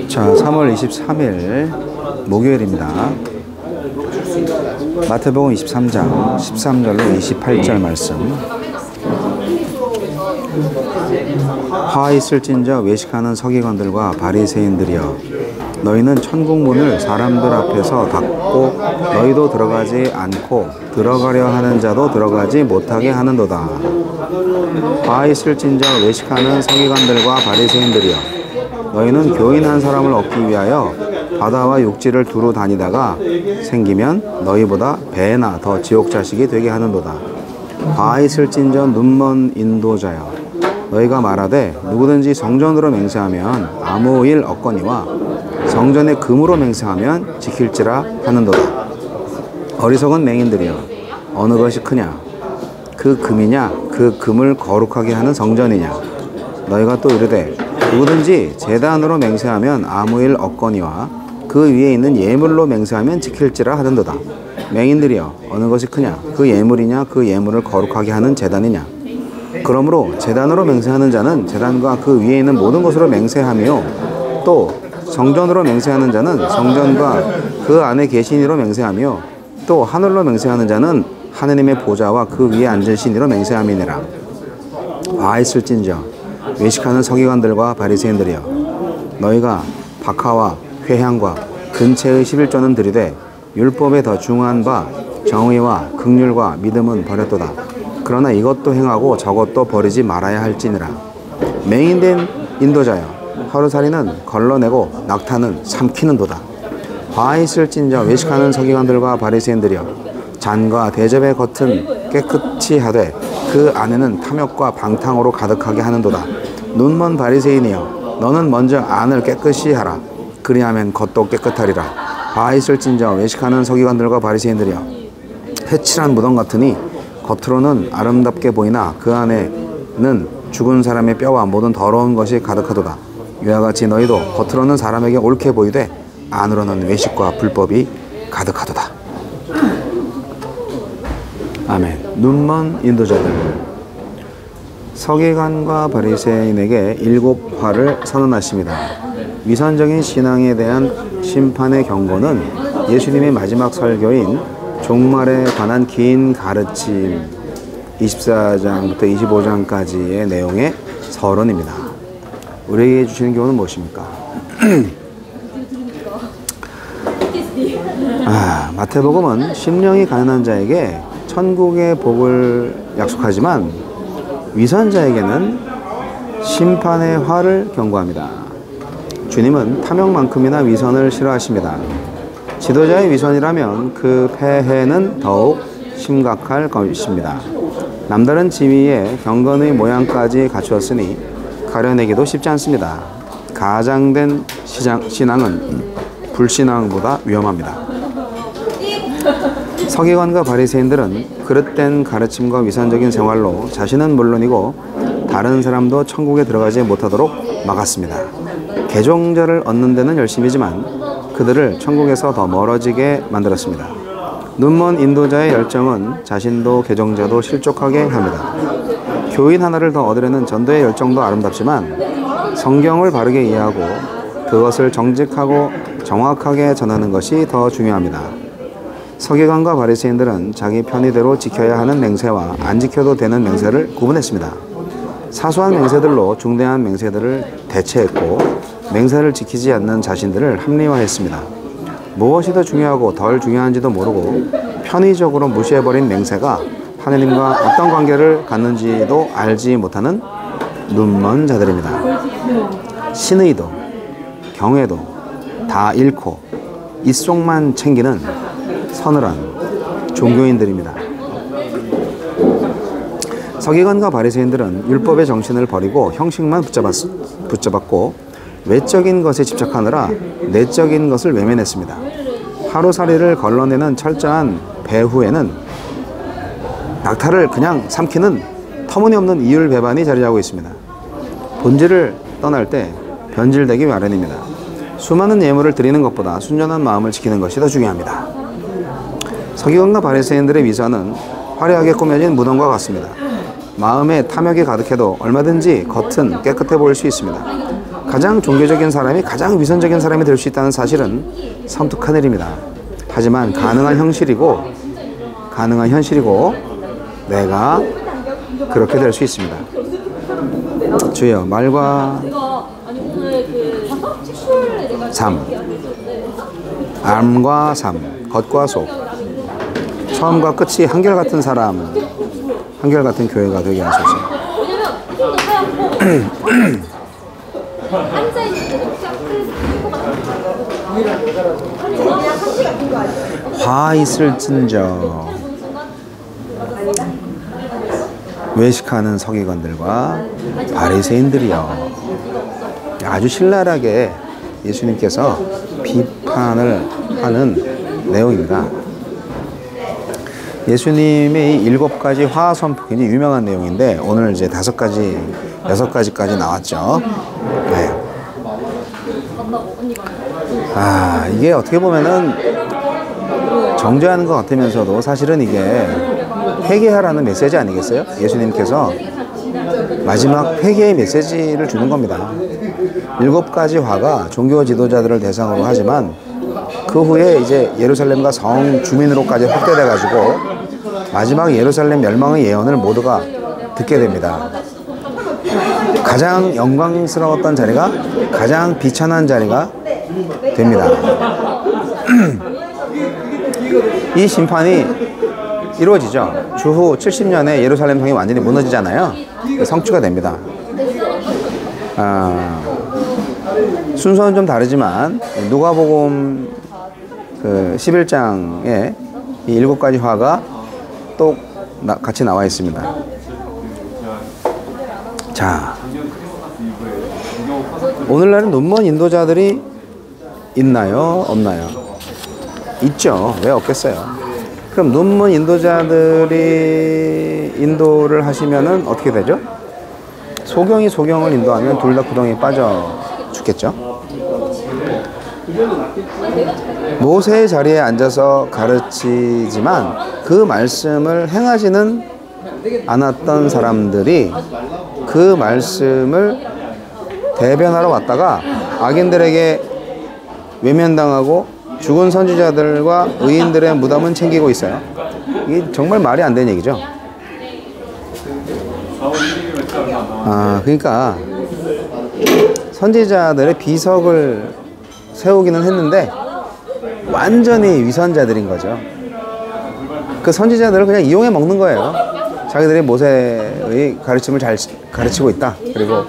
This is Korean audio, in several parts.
자, 3월 23일 목요일입니다. 마태복음 23장 13절로 28절 말씀. 화 있을진저 외식하는 서기관들과 바리새인들이여, 너희는 천국 문을 사람들 앞에서 닫고 너희도 들어가지 않고 들어가려 하는 자도 들어가지 못하게 하는도다. 화 있을진저 외식하는 서기관들과 바리새인들이여, 너희는 교인 한 사람을 얻기 위하여 바다와 육지를 두루 다니다가 생기면 너희보다 배나 더 지옥 자식이 되게 하는도다. 화 있을진저 눈먼 인도자여, 너희가 말하되 누구든지 성전으로 맹세하면 아무 일 없거니와 성전에 금으로 맹세하면 지킬지라 하는도다. 어리석은 맹인들이여, 어느 것이 크냐? 그 금이냐? 그 금을 거룩하게 하는 성전이냐? 너희가 또 이르되 누구든지 제단으로 맹세하면 아무 일 없거니와 그 위에 있는 예물로 맹세하면 지킬지라 하던도다. 맹인들이여, 어느 것이 크냐? 그 예물이냐? 그 예물을 거룩하게 하는 제단이냐? 그러므로 제단으로 맹세하는 자는 제단과 그 위에 있는 모든 것으로 맹세하며, 또 성전으로 맹세하는 자는 성전과 그 안에 계신 이로 맹세하며, 또 하늘로 맹세하는 자는 하느님의 보좌와 그 위에 앉으신 이로 맹세함이니라. 화 있을진저 외식하는 서기관들과 바리새인들이여, 너희가 박하와 회향과 근채의 11조는 들이되 율법에 더 중한 바 정의와 긍휼과 믿음은 버렸도다. 그러나 이것도 행하고 저것도 버리지 말아야 할지니라. 맹인된 인도자여, 하루살이는 걸러내고 낙타는 삼키는도다. 화 있을진저 외식하는 서기관들과 바리새인들이여, 잔과 대접의 겉은 깨끗이 하되 그 안에는 탐욕과 방탕으로 가득하게 하는도다. 눈먼 바리새인이여, 너는 먼저 안을 깨끗이 하라. 그리하면 겉도 깨끗하리라. 화 있을진저 외식하는 서기관들과 바리새인들이여, 해칠한 무덤 같으니 겉으로는 아름답게 보이나 그 안에는 죽은 사람의 뼈와 모든 더러운 것이 가득하도다. 이와 같이 너희도 겉으로는 사람에게 옳게 보이되 안으로는 외식과 불법이 가득하도다. 아멘. 눈먼 인도자들. 서기관과 바리새인에게 7화를 선언하십니다. 위선적인 신앙에 대한 심판의 경고는 예수님의 마지막 설교인 종말에 관한 긴 가르침 24장부터 25장까지의 내용의 서론입니다. 우리에게 주시는 교훈은 무엇입니까? 마태복음은 심령이 가난한 자에게 천국의 복을 약속하지만 위선자에게는 심판의 화를 경고합니다. 주님은 탐욕만큼이나 위선을 싫어하십니다. 지도자의 위선이라면 그 폐해는 더욱 심각할 것입니다. 남다른 지위에 경건의 모양까지 갖추었으니 가려내기도 쉽지 않습니다. 가장된 신앙은 불신앙보다 위험합니다. 서기관과 바리새인들은 그릇된 가르침과 위선적인 생활로 자신은 물론이고 다른 사람도 천국에 들어가지 못하도록 막았습니다. 개종자를 얻는 데는 열심이지만 그들을 천국에서 더 멀어지게 만들었습니다. 눈먼 인도자의 열정은 자신도 개종자도 실족하게 합니다. 교인 하나를 더 얻으려는 전도의 열정도 아름답지만 성경을 바르게 이해하고 그것을 정직하고 정확하게 전하는 것이 더 중요합니다. 서기관과 바리새인들은 자기 편의대로 지켜야 하는 맹세와 안 지켜도 되는 맹세를 구분했습니다. 사소한 맹세들로 중대한 맹세들을 대체했고 맹세를 지키지 않는 자신들을 합리화했습니다. 무엇이 더 중요하고 덜 중요한지도 모르고 편의적으로 무시해버린 맹세가 하느님과 어떤 관계를 갖는지도 알지 못하는 눈먼 자들입니다. 신의도 경외도 다 잃고 입속만 챙기는 서늘한 종교인들입니다. 서기관과 바리새인들은 율법의 정신을 버리고 형식만 붙잡았고 외적인 것에 집착하느라 내적인 것을 외면했습니다. 하루살이를 걸러내는 철저한 배후에는 낙타를 그냥 삼키는 터무니없는 이율배반이 자리하고 있습니다. 본질을 떠날 때 변질되기 마련입니다. 수많은 예물을 드리는 것보다 순전한 마음을 지키는 것이 더 중요합니다. 서기관과 바리새인들의 위선은 화려하게 꾸며진 무덤과 같습니다. 마음에 탐욕이 가득해도 얼마든지 겉은 깨끗해 보일 수 있습니다. 가장 종교적인 사람이 가장 위선적인 사람이 될 수 있다는 사실은 섬뜩한 일입니다. 하지만 가능한 현실이고 내가 그렇게 될 수 있습니다. 주여, 말과 삶, 암과 삶, 겉과 속, 처음과 끝이 한결같은 사람, 한결같은 교회가 되게 하소서. 화 있을진저 외식하는 서기관들과 바리새인들이여. 아주 신랄하게 예수님께서 비판을 하는 내용입니다. 예수님의 이 7가지 화 선포, 굉장히 유명한 내용인데 오늘 이제 6가지까지 나왔죠. 네. 이게 어떻게 보면은 정죄하는 것 같으면서도 사실은 이게 회개하라는 메시지 아니겠어요? 예수님께서 마지막 회개의 메시지를 주는 겁니다. 7가지 화가 종교 지도자들을 대상으로 하지만 그 후에 이제 예루살렘과 성 주민으로까지 확대돼 가지고 마지막 예루살렘 멸망의 예언을 모두가 듣게 됩니다. 가장 영광스러웠던 자리가 가장 비천한 자리가 됩니다. 이 심판이 이루어지죠. 주후 70년에 예루살렘 성이 완전히 무너지잖아요. 성취가 됩니다. 순서는 좀 다르지만 누가복음 11장에 이 7가지 화가 또 같이 나와 있습니다. 자, 오늘날은 눈먼 인도자들이 있나요? 없나요? 있죠. 왜 없겠어요? 그럼 눈먼 인도자들이 인도를 하시면은 어떻게 되죠? 소경이 소경을 인도하면 둘 다 구덩이에 빠져 죽겠죠. 모세의 자리에 앉아서 가르치지만 그 말씀을 행하지는 않았던 사람들이 그 말씀을 대변하러 왔다가 악인들에게 외면당하고 죽은 선지자들과 의인들의 무덤은 챙기고 있어요. 이게 정말 말이 안 되는 얘기죠. 그러니까 선지자들의 비석을 세우기는 했는데 완전히 위선자들인 거죠. 그 선지자들을 그냥 이용해 먹는 거예요. 자기들이 모세의 가르침을 잘 가르치고 있다. 그리고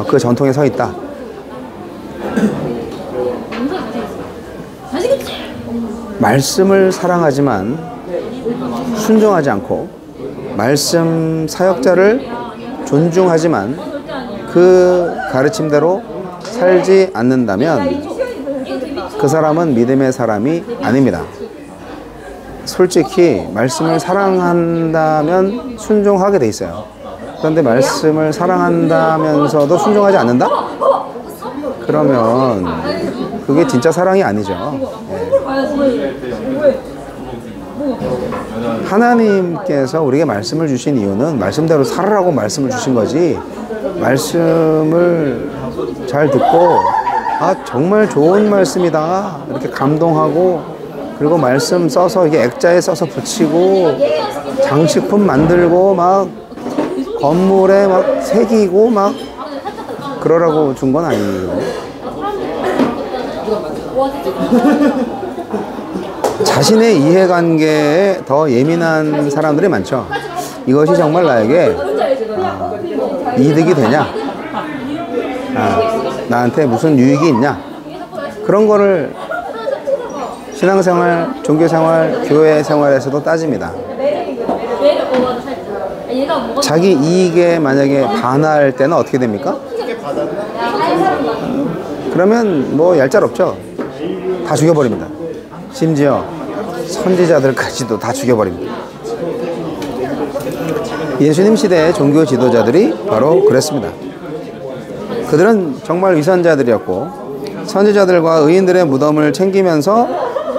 그 전통에 서 있다. 말씀을 사랑하지만 순종하지 않고 말씀 사역자를 존중하지만 그 가르침대로 살지 않는다면 그 사람은 믿음의 사람이 아닙니다. 솔직히 말씀을 사랑한다면 순종하게 돼 있어요. 그런데 말씀을 사랑한다면서도 순종하지 않는다? 그러면 그게 진짜 사랑이 아니죠. 하나님께서 우리에게 말씀을 주신 이유는 말씀대로 살으라고 말씀을 주신 거지, 말씀을 잘 듣고 정말 좋은 말씀이다 이렇게 감동하고, 그리고 말씀 써서 이게 액자에 써서 붙이고 장식품 만들고 막 건물에 막 새기고 막 그러라고 준 건 아니거든요. 자신의 이해관계에 더 예민한 사람들이 많죠. 이것이 정말 나에게 이득이 되냐, 나한테 무슨 유익이 있냐, 그런 거를 신앙생활, 종교생활, 교회생활에서도 따집니다. 자기 이익에 만약에 반할 때는 어떻게 됩니까? 그러면 뭐 얄짤없죠. 다 죽여버립니다. 심지어 선지자들까지도 다 죽여버립니다. 예수님 시대의 종교 지도자들이 바로 그랬습니다. 그들은 정말 위선자들이었고 선지자들과 의인들의 무덤을 챙기면서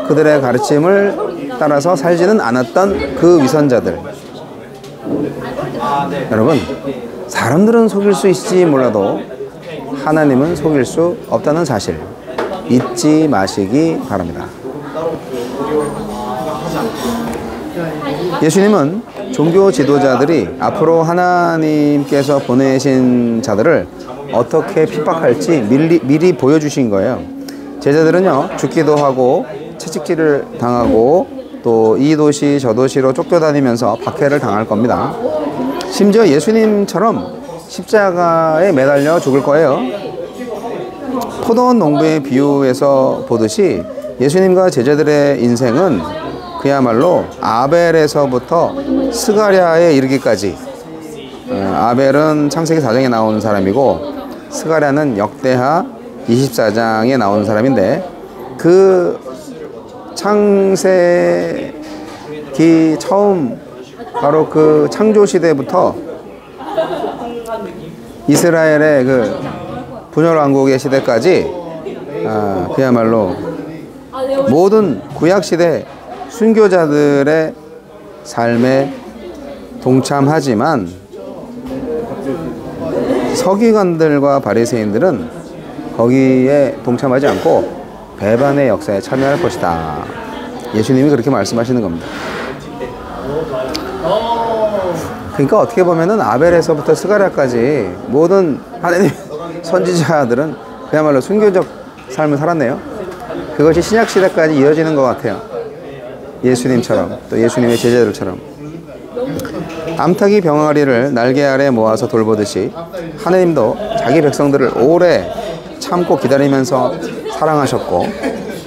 그들의 가르침을 따라서 살지는 않았던 그 위선자들. 여러분, 사람들은 속일 수 있을지 몰라도 하나님은 속일 수 없다는 사실 잊지 마시기 바랍니다. 예수님은 종교 지도자들이 앞으로 하나님께서 보내신 자들을 어떻게 핍박할지 미리 보여주신 거예요. 제자들은요, 죽기도 하고 채찍질을 당하고 또 이 도시 저 도시로 쫓겨다니면서 박해를 당할 겁니다. 심지어 예수님처럼 십자가에 매달려 죽을 거예요. 포도원 농부의 비유에서 보듯이 예수님과 제자들의 인생은 그야말로 아벨에서부터 스가랴에 이르기까지, 아벨은 창세기 4장에 나오는 사람이고 스가랴는 역대하 24장에 나오는 사람인데, 그 창세기 처음 바로 그 창조 시대부터 이스라엘의 그 분열 왕국의 시대까지 그야말로 모든 구약 시대 순교자들의 삶에 동참하지만 서기관들과 바리새인들은 거기에 동참하지 않고 배반의 역사에 참여할 것이다. 예수님이 그렇게 말씀하시는 겁니다. 그러니까 어떻게 보면은 아벨에서부터 스가랴까지 모든 하나님 선지자들은 그야말로 순교적 삶을 살았네요. 그것이 신약 시대까지 이어지는 것 같아요. 예수님처럼, 또 예수님의 제자들처럼. 암탉이 병아리를 날개 아래 모아서 돌보듯이 하나님도 자기 백성들을 오래 참고 기다리면서 사랑하셨고,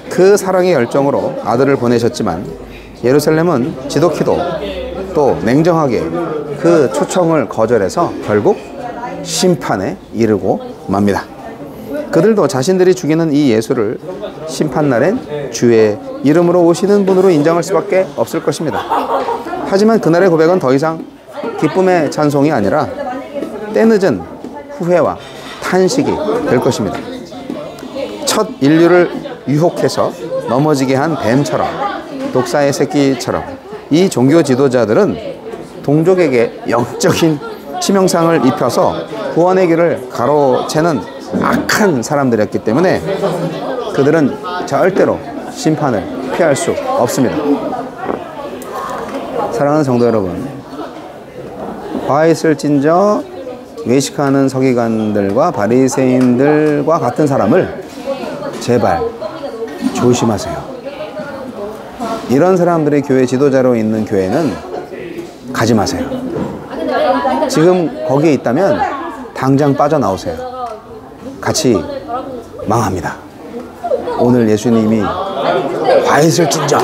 그 사랑의 열정으로 아들을 보내셨지만 예루살렘은 지독히도 또 냉정하게 그 초청을 거절해서 결국 심판에 이르고 맙니다. 그들도 자신들이 죽이는 이 예수를 심판날엔 주의 이름으로 오시는 분으로 인정할 수밖에 없을 것입니다. 하지만 그날의 고백은 더 이상 기쁨의 찬송이 아니라 때늦은 후회와 탄식이 될 것입니다. 첫 인류를 유혹해서 넘어지게 한 뱀처럼, 독사의 새끼처럼 이 종교 지도자들은 동족에게 영적인 치명상을 입혀서 구원의 길을 가로채는 악한 사람들이었기 때문에 그들은 절대로 심판을 피할 수 없습니다. 사랑하는 성도 여러분, 화 있을진저 외식하는 서기관들과 바리새인들과 같은 사람을 제발 조심하세요. 이런 사람들이 교회 지도자로 있는 교회는 가지 마세요. 지금 거기에 있다면 당장 빠져나오세요. 같이 망합니다. 오늘 예수님이 화 있을진저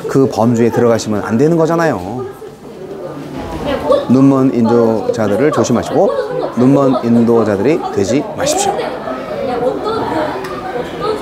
그 범주에 들어가시면 안 되는 거잖아요. 눈먼 인도자들을 조심하시고 눈먼 인도자들이 되지 마십시오.